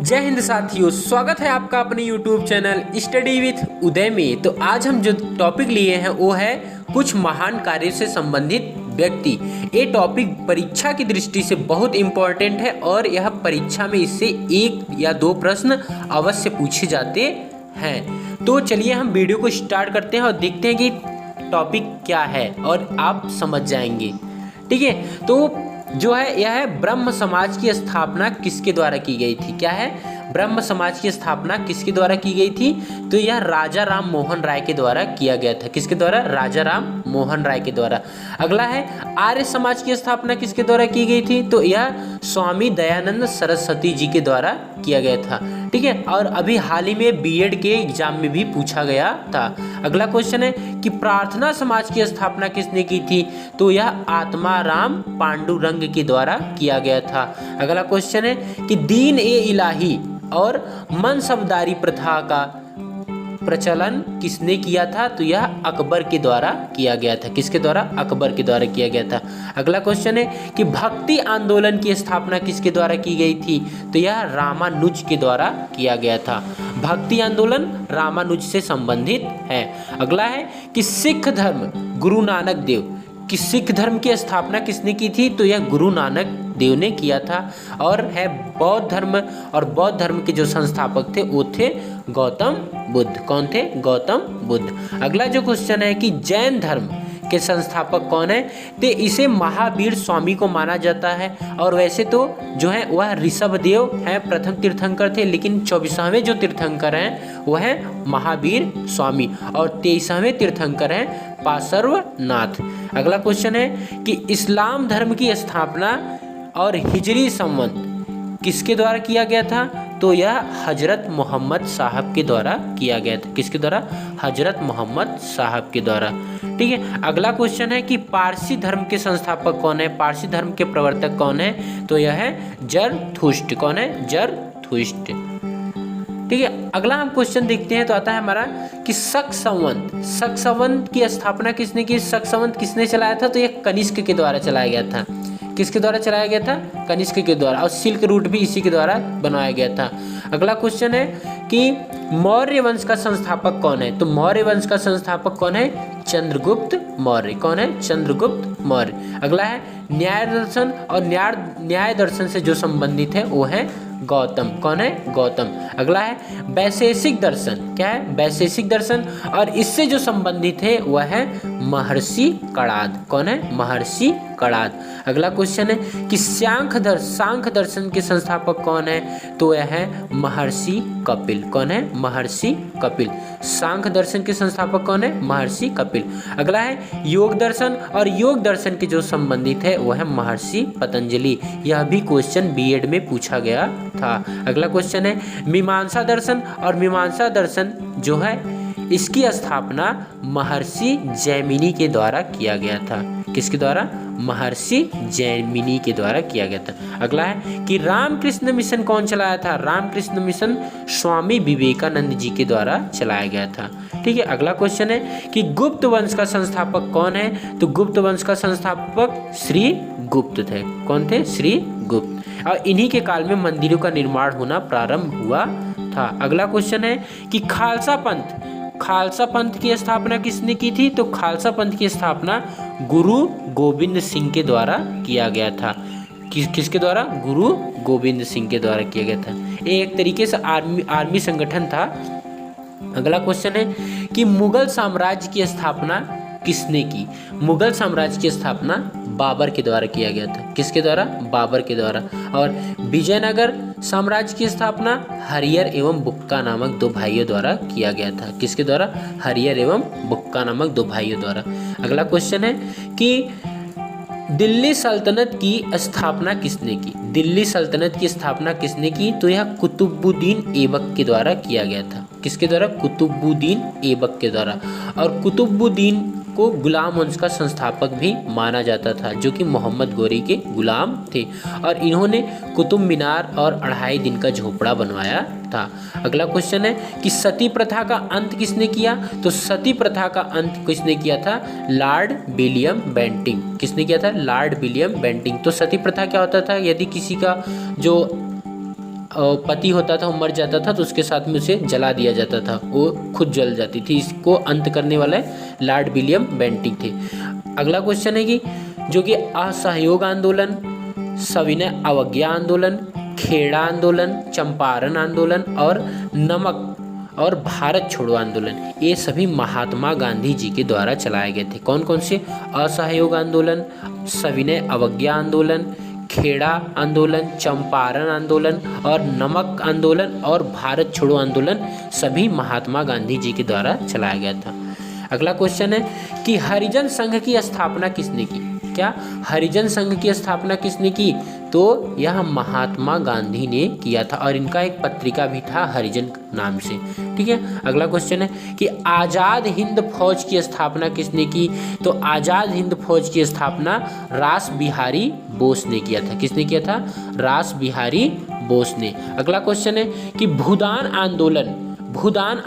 जय हिंद साथियों, स्वागत है आपका अपने YouTube चैनल स्टडी विथ उदय में। तो आज हम जो टॉपिक लिए हैं वो है कुछ महान कार्यों से संबंधित व्यक्ति। ये टॉपिक परीक्षा की दृष्टि से बहुत इम्पोर्टेंट है और यह परीक्षा में इससे 1 या 2 प्रश्न अवश्य पूछे जाते हैं। तो चलिए हम वीडियो को स्टार्ट करते हैं और देखते हैं कि टॉपिक क्या है और आप समझ जाएंगे। ठीक है, तो जो है यह है ब्रह्म समाज की स्थापना किसके द्वारा की गई थी। क्या है, ब्रह्म समाज की स्थापना किसके द्वारा की गई थी? तो यह राजा राम मोहन राय के द्वारा किया गया था। किसके द्वारा? राजा राम मोहन राय के द्वारा। अगला है आर्य समाज की स्थापना किसके द्वारा की गई थी? तो यह स्वामी दयानंद सरस्वती जी के द्वारा किया गया था। ठीक है, और अभी हाल ही में बीएड के एग्जाम में भी पूछा गया था। अगला क्वेश्चन है कि प्रार्थना समाज की स्थापना किसने की थी? तो यह आत्माराम पांडुरंग के द्वारा किया गया था। अगला क्वेश्चन है कि दीन ए इलाही और मनसबदारी प्रथा का प्रचलन किसने किया था? तो यह अकबर के द्वारा किया गया था। किसके द्वारा? अकबर के द्वारा किया गया था। अगला क्वेश्चन है कि भक्ति आंदोलन की स्थापना किसके द्वारा की गई थी? तो यह रामानुज के द्वारा किया गया था। भक्ति आंदोलन रामानुज से संबंधित है। अगला है कि सिख धर्म गुरु नानक देव कि सिख धर्म की स्थापना किसने की थी? तो यह गुरु नानक देव ने किया था। और है बौद्ध धर्म, और बौद्ध धर्म के जो संस्थापक थे वो थे गौतम बुद्ध। कौन थे? गौतम बुद्ध। अगला जो क्वेश्चन है कि जैन धर्म के संस्थापक कौन है? तो इसे महावीर स्वामी को माना जाता है। और वैसे तो जो है वह ऋषभ देव है, प्रथम तीर्थंकर थे, लेकिन 24वें जो तीर्थंकर हैं वह है महावीर स्वामी और 23वें तीर्थंकर हैं पार्श्वनाथ। अगला क्वेश्चन है कि इस्लाम धर्म की स्थापना और हिजरी संवत किसके द्वारा किया गया था? तो यह हजरत मोहम्मद साहब के द्वारा किया गया था। किसके द्वारा? हजरत मोहम्मद साहब के द्वारा। ठीक है, अगला क्वेश्चन है कि पारसी धर्म के संस्थापक कौन है? पारसी धर्म के प्रवर्तक कौन है? तो यह है जरथुष्ट। कौन है? जरथुष्ट। ठीक है, अगला हम क्वेश्चन देखते हैं तो आता है हमारा कि शक संवत की स्थापना किसने की? शक संवत किसने चलाया था? तो यह कनिष्क के द्वारा चलाया गया था। किसके द्वारा चलाया गया था? कनिष्क के द्वारा। और सिल्क रूट भी इसी के द्वारा बनाया गया था। अगला क्वेश्चन है कि मौर्य वंश का संस्थापक कौन है? तो मौर्य वंश का संस्थापक कौन है? चंद्रगुप्त मौर्य। कौन है? चंद्रगुप्त मौर्य। अगला है न्याय दर्शन, और न्याय दर्शन से जो संबंधित है वो है गौतम। कौन है? गौतम। अगला है वैशेषिक दर्शन। क्या है? वैशेषिक दर्शन, और इससे जो संबंधित है वह है महर्षि कणाद। कौन है? महर्षि कणाद। अगला क्वेश्चन है कि सांख्य दर्शन के संस्थापक कौन है? तो यह है महर्षि कपिल। कौन है? महर्षि कपिल। सांख्य दर्शन के संस्थापक कौन है? महर्षि कपिल। अगला है योग दर्शन, और योग दर्शन के जो संबंधित है वह है महर्षि पतंजलि। यह भी क्वेश्चन बीएड में पूछा गया था। अगला क्वेश्चन है मीमांसा दर्शन, और मीमांसा दर्शन जो है इसकी स्थापना महर्षि जैमिनी के द्वारा किया गया था। किसके द्वारा? महर्षि जैमिनी के द्वारा किया गया था। अगला है कि रामकृष्ण मिशन कौन चलाया था? रामकृष्ण मिशन स्वामी विवेकानंद जी के द्वारा चलाया गया था। ठीक है, अगला क्वेश्चन है कि गुप्त वंश का संस्थापक कौन है? तो गुप्त वंश का संस्थापक श्री गुप्त थे। कौन थे? श्री गुप्त। और इन्हीं के काल में मंदिरों का निर्माण होना प्रारंभ हुआ था। अगला क्वेश्चन है कि खालसा पंथ की स्थापना किसने की थी? तो खालसा पंथ की स्थापना गुरु गोविंद सिंह के द्वारा किया गया था। किसके द्वारा? गुरु गोविंद सिंह के द्वारा किया गया था। ये एक तरीके से आर्मी संगठन था। अगला क्वेश्चन है कि मुगल साम्राज्य की स्थापना किसने की? मुगल साम्राज्य की स्थापना बाबर के द्वारा किया गया था। किसके द्वारा? बाबर के द्वारा। और विजयनगर साम्राज्य की स्थापना हरियर एवं बुक्का नामक 2 भाइयों द्वारा किया गया था। किसके द्वारा? हरियर एवं बुक्का नामक 2 भाइयों द्वारा। अगला क्वेश्चन है कि दिल्ली सल्तनत की स्थापना किसने की? दिल्ली सल्तनत की स्थापना किसने की? तो यह कुतुबुद्दीन ऐबक के द्वारा किया गया था। किसके द्वारा? कुतुबुद्दीन ऐबक के द्वारा। और कुतुबुद्दीन को गुलाम वंश का संस्थापक भी माना जाता था, जो कि मोहम्मद गोरी के गुलाम थे। और इन्होंने कुतुब मीनार और 2.5 दिन का झोपड़ा बनवाया था। अगला क्वेश्चन है कि सती प्रथा का अंत किसने किया? तो सती प्रथा का अंत किसने किया था? Lord William Bentinck. किसने किया था? Lord William Bentinck. तो सती प्रथा क्या होता था? यदि किसी का जो पति होता था वो मर जाता था तो उसके साथ में उसे जला दिया जाता था, वो खुद जल जाती थी। इसको अंत करने वाले लॉर्ड विलियम बेंटिक थे। अगला क्वेश्चन है कि जो कि असहयोग आंदोलन, सविनय अवज्ञा आंदोलन, खेड़ा आंदोलन, चंपारण आंदोलन और नमक और भारत छोड़ो आंदोलन, ये सभी महात्मा गांधी जी के द्वारा चलाए गए थे। कौन कौन से? असहयोग आंदोलन, सविनय अवज्ञा आंदोलन, खेड़ा आंदोलन, चंपारण आंदोलन और नमक आंदोलन और भारत छोड़ो आंदोलन सभी महात्मा गांधी जी के द्वारा चलाया गया था। अगला क्वेश्चन है कि हरिजन संघ की स्थापना किसने की? क्या हरिजन संघ की स्थापना किसने की? तो यह महात्मा गांधी ने किया था और इनका एक पत्रिका भी था हरिजन नाम से। ठीक है, अगला क्वेश्चन है कि आज़ाद हिंद फौज की स्थापना किसने की? तो आज़ाद हिंद फौज की स्थापना रास बिहारी बोस ने किया था। किसने किया था? रास बिहारी बोस ने। अगला क्वेश्चन है कि भूदान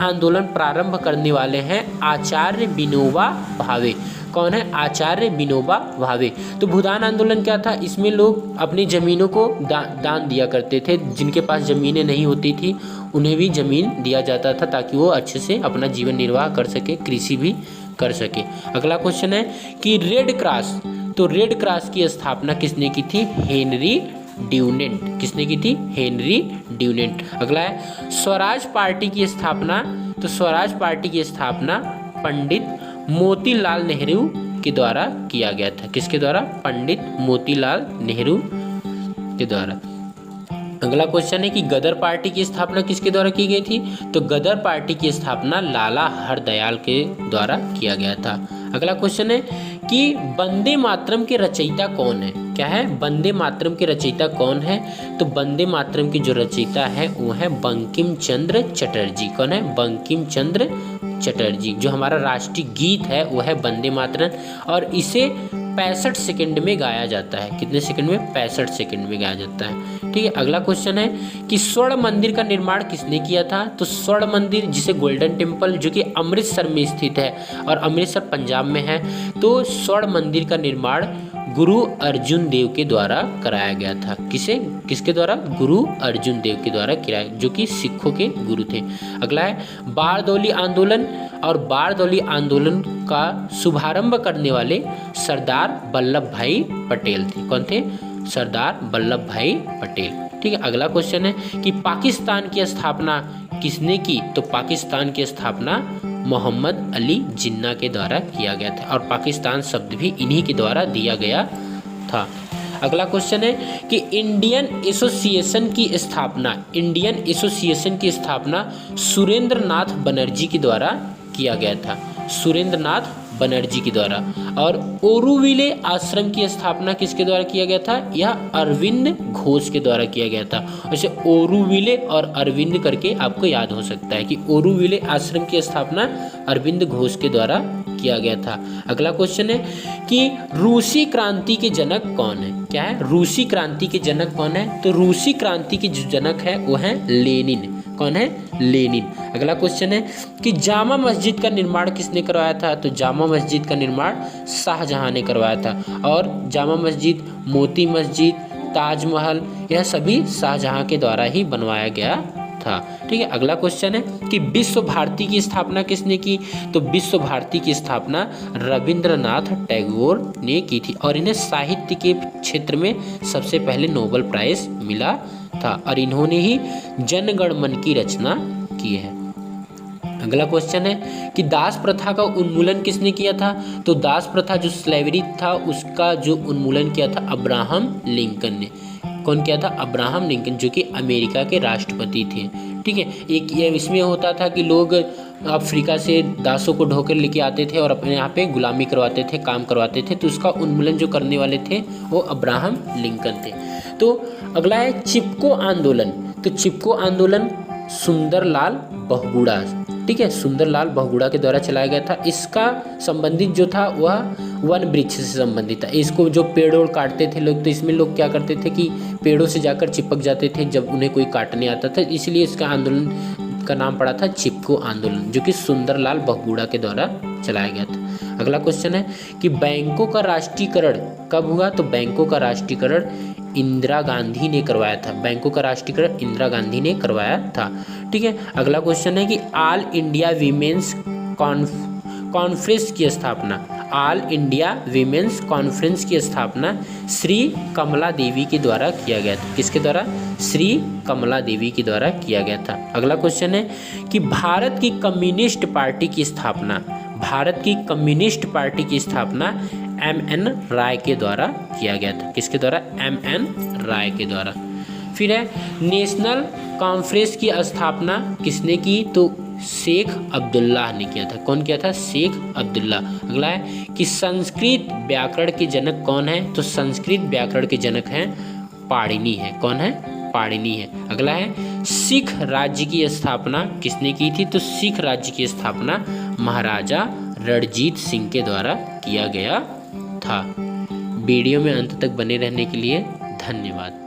आंदोलन प्रारंभ करने वाले हैं आचार्य विनोबा भावे। कौन है? आचार्य विनोबा भावे। तो भूदान आंदोलन क्या था? इसमें लोग अपनी ज़मीनों को दान दिया करते थे। जिनके पास ज़मीनें नहीं होती थी उन्हें भी ज़मीन दिया जाता था ताकि वो अच्छे से अपना जीवन निर्वाह कर सके, कृषि भी कर सके। अगला क्वेश्चन है कि रेड क्रॉस, तो रेड क्रॉस की स्थापना किसने की थी? Henry Dunant. किसने की थी? Henry Dunant. अगला है स्वराज पार्टी की स्थापना, तो स्वराज पार्टी की स्थापना पंडित मोतीलाल नेहरू के द्वारा किया गया था। किसके द्वारा? पंडित मोतीलाल नेहरू के द्वारा। अगला क्वेश्चन है कि गदर पार्टी की स्थापना किसके द्वारा की गई थी? तो गदर पार्टी की स्थापना लाला हरदयाल के द्वारा किया गया था। अगला क्वेश्चन है कि वंदे मातरम के रचयिता कौन है? क्या है? वंदे मातरम के रचयिता कौन है? तो वंदे मातरम की जो रचयिता है वो है बंकिम चंद्र चटर्जी। कौन है? बंकिम चंद्र चटर्जी। जो हमारा राष्ट्रीय गीत है वो है वंदे मातरम और इसे 65 सेकंड में गाया जाता है। कितने सेकंड में? 65 सेकंड में गाया जाता है। ठीक है, अगला क्वेश्चन है कि स्वर्ण मंदिर का निर्माण किसने किया था? तो स्वर्ण मंदिर जिसे गोल्डन टेम्पल जो कि अमृतसर में स्थित है और अमृतसर पंजाब में है, तो स्वर्ण मंदिर का निर्माण गुरु अर्जुन देव के द्वारा कराया गया था। किसके द्वारा? गुरु अर्जुन देव के द्वारा कराया, जो कि सिखों के गुरु थे। अगला है बारदौली आंदोलन, और बारदौली आंदोलन का शुभारंभ करने वाले सरदार वल्लभ भाई पटेल थे। कौन थे? सरदार वल्लभ भाई पटेल। ठीक है, अगला क्वेश्चन है कि पाकिस्तान की स्थापना किसने की? तो पाकिस्तान की स्थापना मोहम्मद अली जिन्ना के द्वारा किया गया था और पाकिस्तान शब्द भी इन्हीं के द्वारा दिया गया था। अगला क्वेश्चन है कि इंडियन एसोसिएशन की स्थापना सुरेंद्र नाथ बनर्जी के द्वारा किया गया था। सुरेंद्र नाथ बनर्जी के द्वारा। और ओरुविले आश्रम की स्थापना किसके द्वारा किया गया था? यह अरविंद घोष के द्वारा किया गया था। वैसे ओरुविले और अरविंद करके आपको याद हो सकता है कि ओरुविले आश्रम की स्थापना अरविंद घोष के द्वारा किया गया था। अगला क्वेश्चन है कि रूसी क्रांति के जनक कौन है? क्या है? रूसी क्रांति के जनक कौन है? तो रूसी क्रांति के जो जनक है वो है लेनिन। कौन है? लेनिन। अगला क्वेश्चन है कि जामा मस्जिद का निर्माण किसने करवाया था? तो जामा मस्जिद का निर्माण शाहजहां ने करवाया था और जामा मस्जिद, मोती मस्जिद, ताजमहल यह सभी शाहजहां के द्वारा ही बनवाया गया था। ठीक है, अगला क्वेश्चन है कि विश्व भारती की स्थापना किसने की? तो विश्व भारती की स्थापना रविंद्रनाथ टैगोर ने की थी और इन्हें साहित्य के क्षेत्र में सबसे पहले नोबेल प्राइज मिला था और इन्होंने ही जनगण मन की रचना की है। अगला क्वेश्चन है कि दास प्रथा का उन्मूलन किसने किया था? तो दास प्रथा जो स्लेवरी था उसका जो उन्मूलन किया था अब्राहम लिंकन ने। कौन किया था? अब्राहम लिंकन, जो कि अमेरिका के राष्ट्रपति थे। ठीक है, एक ये इसमें होता था कि लोग अफ्रीका से दासों को ढोकर लेके आते थे और अपने यहाँ पे गुलामी करवाते थे, काम करवाते थे, तो उसका उन्मूलन जो करने वाले थे वो अब्राहम लिंकन थे। तो अगला है चिपको आंदोलन। तो चिपको आंदोलन सुंदरलाल बहुगुणा, ठीक है, सुंदरलाल बहुगुणा के द्वारा चलाया गया था। इसका संबंधित जो था वह वन वृक्ष से संबंधित था। इसको जो पेड़ों काटते थे लोग, तो इसमें लोग क्या करते थे कि पेड़ों से जाकर चिपक जाते थे जब उन्हें कोई काटने आता था, इसलिए इसका आंदोलन का नाम पड़ा था चिपको आंदोलन, जो कि सुंदरलाल बहुगुणा के द्वारा चलाया गया था। अगला क्वेश्चन है कि बैंकों का राष्ट्रीयकरण कब हुआ? तो बैंकों का राष्ट्रीयकरण इंदिरा गांधी ने करवाया था। बैंकों का राष्ट्रीयकरण इंदिरा गांधी ने करवाया था। ठीक है, अगला क्वेश्चन है कि ऑल इंडिया वीमेंस कॉन्फ्रेंस की स्थापना, ऑल इंडिया वीमेंस कॉन्फ्रेंस की स्थापना श्री कमला देवी के द्वारा किया गया था। किसके द्वारा? श्री कमला देवी के द्वारा किया गया था। अगला क्वेश्चन है कि भारत की कम्युनिस्ट पार्टी की स्थापना, भारत की कम्युनिस्ट पार्टी की स्थापना एम.एन. राय के द्वारा किया गया था। किसके द्वारा? एम.एन. राय के द्वारा। फिर है नेशनल कॉन्फ्रेंस की स्थापना किसने की? तो शेख अब्दुल्लाह ने किया था। कौन किया था? शेख अब्दुल्ला। अगला है कि संस्कृत व्याकरण के जनक कौन है? तो संस्कृत व्याकरण के जनक हैं पाणिनि है। कौन है? पाणिनि है। अगला है सिख राज्य की स्थापना किसने की थी? तो सिख राज्य की स्थापना महाराजा रणजीत सिंह के द्वारा किया गया था। वीडियो में अंत तक बने रहने के लिए धन्यवाद।